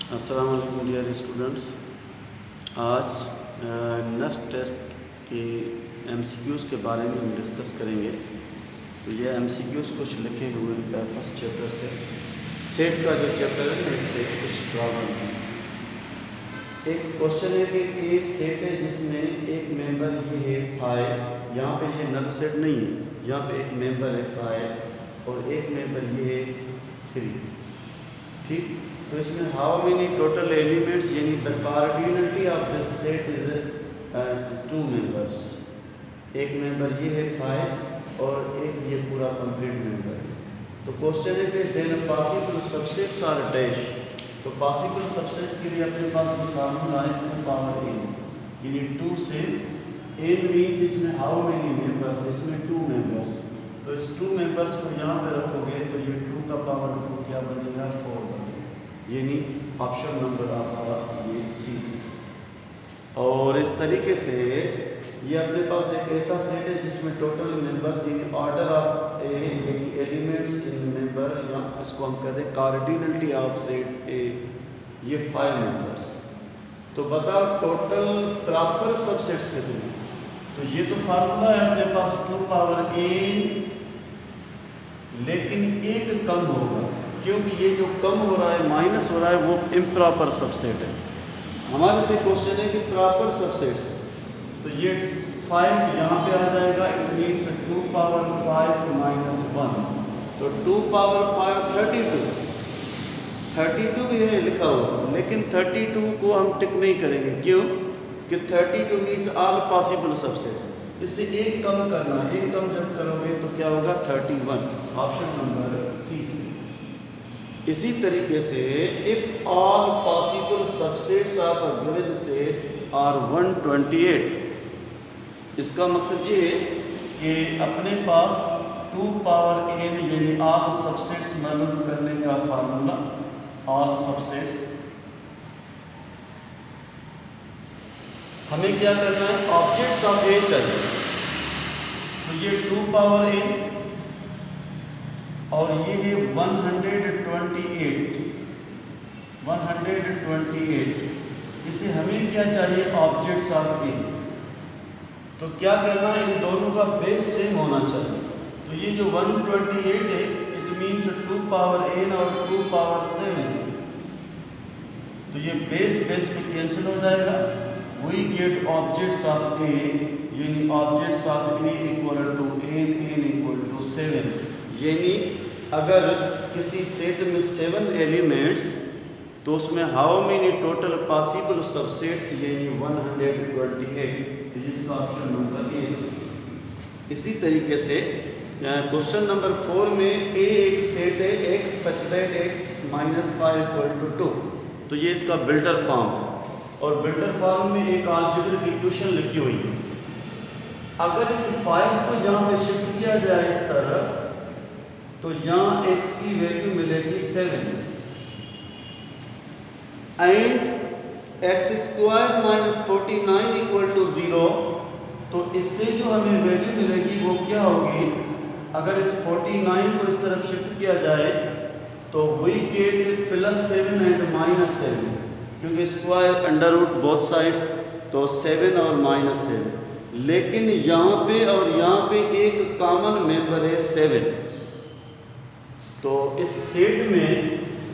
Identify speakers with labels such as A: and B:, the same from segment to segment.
A: अस्सलाम वालेकुम dear students. आज नेक्स्ट टेस्ट के एमसीक्यूज़ के बारे में हम डिस्कस करेंगे। तो ये एमसीक्यूज़ कुछ लिखे हुए हैं फर्स्ट चैप्टर से। सेट का जो चैप्टर है ना, इससे कुछ प्रॉब्लम्स। एक क्वेश्चन है कि ए सेट है जिसमें एक मेंबर ये है 5, यहाँ पे ये नल सेट नहीं है, यहाँ पे एक मेंबर है 5 और एक मेंबर ये है 3। ठीक, तो इसमें हाउ मेनी टोटल एलिमेंट्स, यानी the cardinality of this set is 2 members. एक मेंबर ये है 5 और एक ये पूरा कंप्लीट मेंबर है। तो क्वेश्चन है कि then possible subsets are dash. तो पॉसिबल सबसेट के लिए अपने पास ये फार्मूला है 2 पावर n, यानी 2 से n मीन्स इसमें हाउ मेनी मेंबर्स, इसमें 2 मेंबर्स। तो इस 2 मेंबर्स को यहाँ पे रखोगे तो ये 2 का पावर 2 क्या बनेगा, 4 बनेगा, यानी ऑप्शन नंबर आपका ये सी से। और इस तरीके से ये अपने पास एक ऐसा सेट है जिसमें टोटल मेंबर्स यानी ऑर्डर ऑफ ए यानी एलिमेंट्स इन मेंबर, या इसको हम कहते हैं कार्डिनलिटी ऑफ सेट ए, ये 5 मेंबर्स। तो बताओ टोटल प्रॉपर सबसेट्स कितने। तो ये तो फार्मूला है अपने पास 2 पावर n, लेकिन एक कम होगा क्योंकि ये जो कम हो रहा है, माइनस हो रहा है, वो इम्प्रॉपर सबसेट है। हमारे से क्वेश्चन है कि प्रॉपर सबसेट्स। तो ये 5 यहाँ पे आ जाएगा, इट मीन्स 2 पावर 5 माइनस 1। तो 2 पावर 5 32 भी है लिखा हुआ, लेकिन 32 को हम टिक नहीं करेंगे। क्यों कि 32 मीन्स ऑल पॉसिबल सबसेट। इससे एक कम करना, एक कम जब करोगे तो क्या होगा, 31, ऑप्शन नंबर सी से। इसी तरीके से if all possible subsets of a given set are 128, इसका मकसद ये है कि अपने पास 2 पावर n यानी ऑल सबसेट्स मालूम करने का फार्मूला, ऑल सबसेट्स हमें क्या करना है, ऑब्जेक्ट्स ऑफ ए चाहिए। तो ये 2 पावर n और ये है 128, इसे हमें क्या चाहिए, ऑब्जेक्ट्स ऑफ ए। तो क्या करना है, इन दोनों का बेस सेम होना चाहिए। तो ये जो 128 है, इट मीन्स 2 पावर n और 2 पावर 7। तो ये बेस में कैंसिल हो जाएगा। We get objects of A, यानी objects of A equal to n equal to 7। यानी अगर किसी सेट में 7 एलिमेंट्स, तो उसमें how many total possible subsets, यानी 128। तो इसका ऑप्शन नंबर ए से। इसी तरीके से क्वेश्चन नंबर 4 में ए एक सेट है x such that x minus 5 equal to 2। तो ये इसका बिल्डर फॉर्म है, और बिल्डर फॉर्म में एक अलजेब्रिक इक्वेशन लिखी हुई है। अगर इस 5 को यहाँ पे शिफ्ट किया जाए इस तरफ, तो यहाँ x की वैल्यू मिलेगी 7 and x square minus 49 equal to 0। तो इससे जो हमें वैल्यू मिलेगी वो क्या होगी, अगर इस 49 को इस तरफ शिफ्ट किया जाए तो वी गेट +7 एंड -7, क्योंकि square under root both side, तो 7 और -7। लेकिन यहाँ पे और यहाँ पे एक कॉमन मेंबर है 7। तो इस सेट में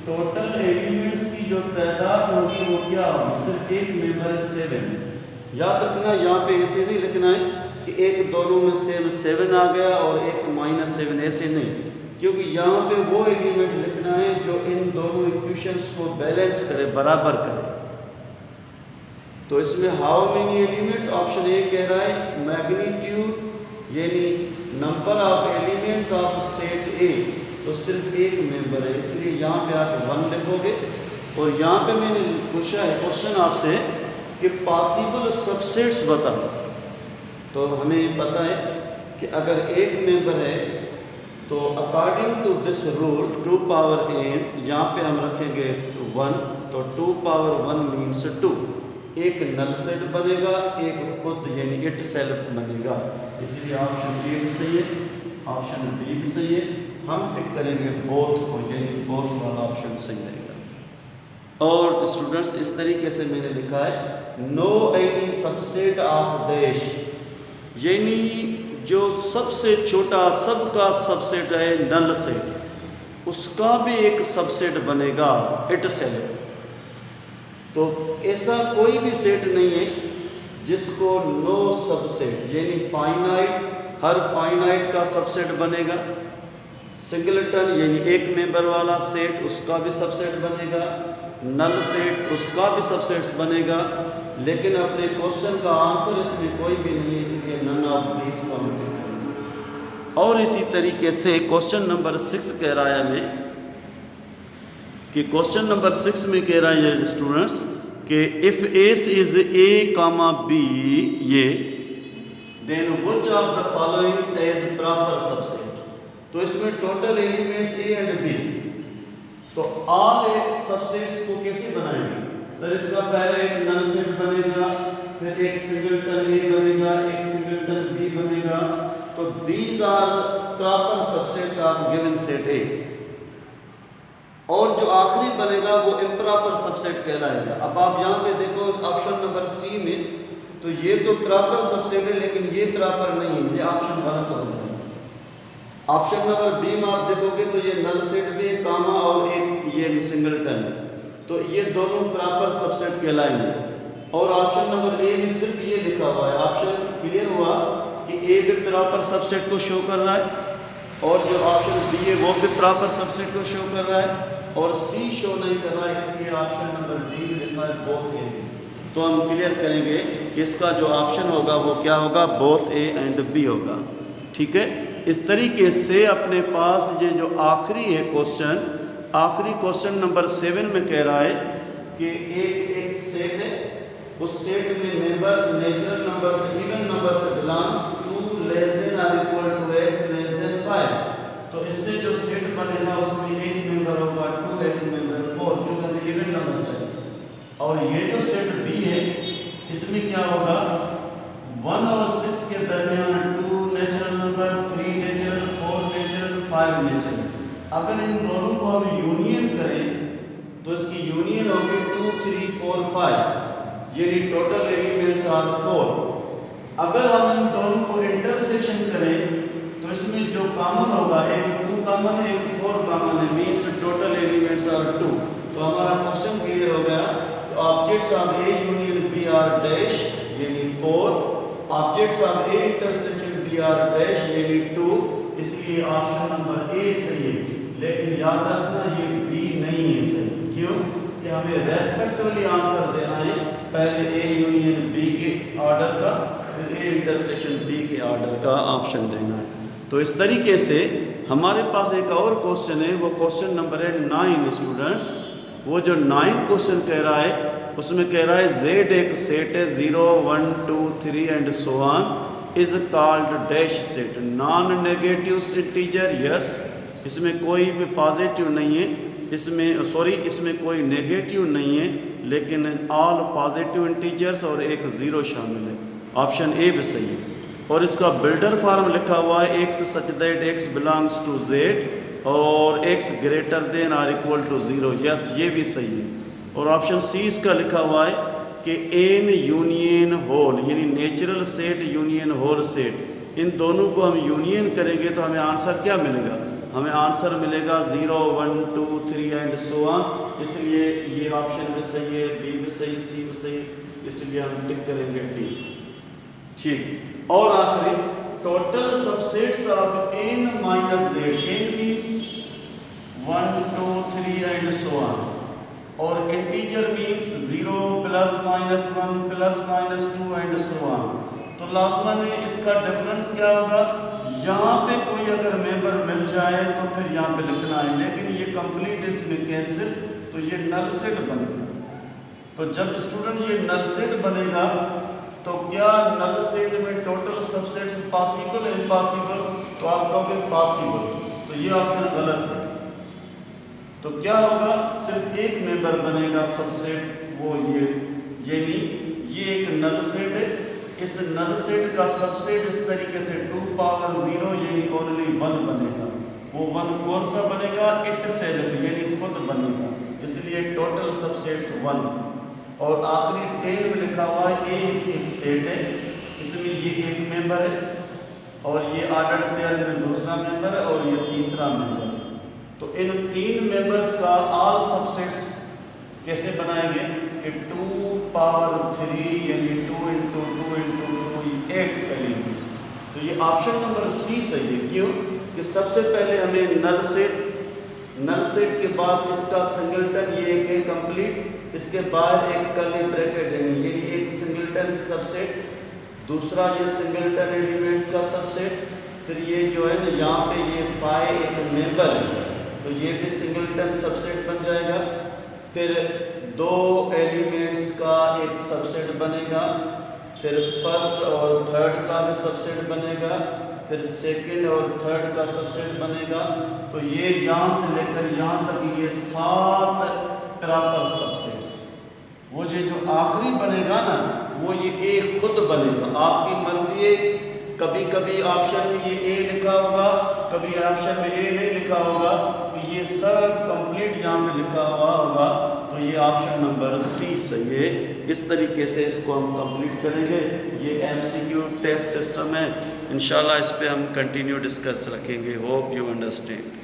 A: टोटल एलिमेंट्स की जो तादाद होगी वो क्या होगी, सिर्फ एक मेंबर है 7। याद रखना, यहाँ पे ऐसे नहीं लिखना है कि एक दोनों में सेम 7 आ गया और एक -7, ऐसे नहीं, क्योंकि यहाँ पे वो एलिमेंट लिखना है जो इन दोनों इक्वेशंस को बैलेंस करे, बराबर करे। तो इसमें how many elements, option A कह रहा है मैग्नीट्यूड यानी number of elements of set ए, तो सिर्फ एक मेंबर है, इसलिए यहाँ पे आप 1 लिखोगे। और यहाँ पे मैंने पूछा है क्वेश्चन आपसे कि पॉसिबल सबसेट्स बताओ। तो हमें पता है कि अगर एक मेंबर है तो according to this rule 2 power n, यहाँ पे हम रखेंगे 1, तो 2 पावर 1 मीन्स 2। एक नल सेट बनेगा, एक खुद यानी इट सेल्फ बनेगा। इसलिए ऑप्शन ए भी सही है, ऑप्शन बी भी सही है। हम टिक करेंगे बोथ को, यानी बोथ वाला ऑप्शन सही रहेगा। और स्टूडेंट्स इस तरीके से मैंने लिखा है no any subset of dash, यानी जो सबसे छोटा सबका सबसेट है नल सेट, उसका भी एक सबसेट बनेगा इट सेल्फ। तो ऐसा कोई भी सेट नहीं है जिसको नो सबसेट, यानी फाइनाइट, हर फाइनाइट का सबसेट बनेगा। सिंगलटन यानी एक मेंबर वाला सेट, उसका भी सबसेट बनेगा। नल सेट, उसका भी सबसेट बनेगा। लेकिन अपने क्वेश्चन का आंसर इसमें कोई भी नहीं है, इसलिए नन ऑफ दिस को हम टिक करेंगे। और इसी तरीके से क्वेश्चन नंबर 6 कह रहा है हमें कि क्वेश्चन नंबर 6 में कह रहा है स्टूडेंट्स कि if S is A comma B ये, then which of the following as proper subset. तो इसमें total elements A and B, तो ऑल सबसेट्स को कैसे बनाएंगे सर? इसका पहले एक नल सेट बनेगा, फिर एक सिंगलटन ए बनेगा, एक सिंगलटन बी बनेगा। तो these are proper subsets of given set A. और जो आखिरी बनेगा वो इम्प्रॉपर सबसेट कहलाएगा। अब आप यहाँ पे देखो ऑप्शन नंबर सी में, तो ये तो प्रॉपर सबसेट है लेकिन ये प्रॉपर नहीं है, ये ऑप्शन गलत हो जाएगा। ऑप्शन नंबर बी में आप देखोगे तो ये नल सेट भी एक कामा और एक ये सिंगलटन है, तो ये दोनों प्रॉपर सबसेट कहलाएंगे। और ऑप्शन नंबर ए में सिर्फ ये लिखा हुआ है, ऑप्शन क्लियर हुआ कि ए भी प्रॉपर सबसेट को शो कर रहा है, और जो ऑप्शन बी है वो भी प्रॉपर सबसेट को शो कर रहा है, और सी शो नहीं कर रहा है, इसलिए ऑप्शन नंबर डी में लिखा है बोथ ए। तो हम क्लियर करेंगे कि इसका जो ऑप्शन होगा वो क्या होगा, बोथ ए एंड बी होगा। ठीक है, इस तरीके से अपने पास ये जो आखिरी है क्वेश्चन, आखिरी क्वेश्चन नंबर 7 में कह रहा है कि एक सेट है, उस सेट में मेंबर्स नेचुरल नंबर से इवन नंबर से बिलोंग टू लेस देन और equal to X less than 5। तो इससे जो सेट बनेगा उसमें एक मेंबर होगा 2, एक मेंबर 4, क्योंकि हमें इवन नंबर चाहिए। और ये जो सेट बी है इसमें क्या होगा, 1 और 6 के दरमियान 2 natural number, 3 natural, 4 natural, 5 natural. अगर इन दोनों को हम यूनियन करें तो इसकी यूनियन होगी 2, 3, 4, 5, यानी टोटल एलिमेंट्स आर 4। अगर हम इन दोनों को इंटरसेक्शन करें तो इसमें जो कॉमन होगा, एक 2 कॉमन है, एक 4 कॉमन है, मीन्स टोटल एलिमेंट्स आर 2। तो हमारा क्वेश्चन क्लियर हो गया। Objects of A union B are dash यानी 4, objects of A intersection B are dash यानी 2, इसलिए ऑप्शन नंबर ए सही है। लेकिन याद रखना ये बी नहीं है सही, क्यों कि हमें रेस्पेक्टिवली आंसर देना है, पहले ए यूनियन बी के ऑर्डर का, फिर ए इंटरसेक्शन बी के ऑर्डर का ऑप्शन देना है। तो इस तरीके से हमारे पास एक और क्वेश्चन है, वो क्वेश्चन नंबर है 9 स्टूडेंट्स। वो जो 9 क्वेश्चन कह रहा है उसमें कह रहा है जेड एक सेट है 0, 1, 2, 3 and so on is called dash set, non negative integer yes, इसमें कोई भी पॉजिटिव नहीं है, इसमें कोई नेगेटिव नहीं है, लेकिन ऑल पॉजिटिव इंटीजर्स और एक ज़ीरो शामिल है। ऑप्शन ए भी सही है। और इसका बिल्डर फॉर्म लिखा हुआ है X such that X belongs to Z और एक्स ग्रेटर देन और इक्वल टू 0, यस ये भी सही है। और ऑप्शन सी इसका लिखा हुआ है कि एन यूनियन होल यानी natural set union whole set, इन दोनों को हम यूनियन करेंगे तो हमें आंसर क्या मिलेगा, हमें आंसर मिलेगा 0, 1, 2, 3 एंड सो ऑन। इसलिए ये ऑप्शन भी सही है, बी भी सही, सी भी सही, इसलिए हम टिक करेंगे डी। ठीक, और आखिरी total subsets of n minus Z, n means 1, 2, 3 and so on, और integer means 0 plus minus 1 plus minus 2 and so on. तो लाजमन है इसका डिफरेंस क्या होगा, यहाँ पे कोई अगर मेंबर मिल जाए तो फिर यहाँ पे लिखना है, लेकिन ये कंप्लीट इसमें कैंसिल, तो ये नल सेट बनेगा। तो जब स्टूडेंट ये नल सेट बनेगा तो क्या नल सेट में टोटल सबसेट्स पॉसिबल है इम्पॉसिबल, तो आप कहोगे पॉसिबल, तो ये ऑप्शन गलत है। तो क्या होगा, सिर्फ एक मेंबर बनेगा सबसेट, वो यानी ये एक नल सेट है, इस नल सेट का सबसेट इस तरीके से 2 पावर 0 यानी ओनली 1 बनेगा। वो 1 कौन सा बनेगा, इट सेल्फ यानी खुद बनेगा, इसलिए इसलिए टोटल सबसेट्स 1 और आखिरी 10 में लिखा हुआ है एक सेट है, इसमें ये एक मेंबर है और ये ऑर्डर पेयर में दूसरा मेंबर है और ये तीसरा मेंबर है। तो इन 3 मेंबर्स का ऑल सबसेट्स कैसे बनाएंगे कि 2 पावर 3 यानी 2 इंटू 2 इंटू 2 8 एलिमेंट्स। तो ये ऑप्शन नंबर सी सही है। क्यों कि सबसे पहले हमें नल सेट के बाद इसका सिंगलटन ये एक है कंप्लीट, इसके बाद एक कर्ली ब्रैकेट यानी एक सिंगलटन सबसेट, दूसरा ये सिंगलटन एलिमेंट्स का सबसेट, फिर ये जो है ना यहाँ पे ये पाए एक मेंबर है तो ये भी सिंगलटन सबसेट बन जाएगा। फिर 2 एलिमेंट्स का एक सबसेट बनेगा, फिर फर्स्ट और थर्ड का भी सबसेट बनेगा, फिर सेकंड और थर्ड का सबसेट बनेगा। तो ये यहाँ से लेकर यहाँ तक ये 7 प्रॉपर सबसेट्स। वो जो आखिरी बनेगा ना वो ये ए खुद बनेगा, आपकी मर्जी है। कभी कभी ऑप्शन में ये ए लिखा होगा, कभी ऑप्शन में ए नहीं लिखा होगा, तो ये सब कंप्लीट यहाँ पे लिखा हुआ होगा। तो ये ऑप्शन नंबर सी सही है। इस तरीके से इसको हम कंप्लीट करेंगे। ये एमसीक्यू टेस्ट सिस्टम है, इंशाल्लाह इस पे हम कंटिन्यू डिस्कस रखेंगे। Hope you understand.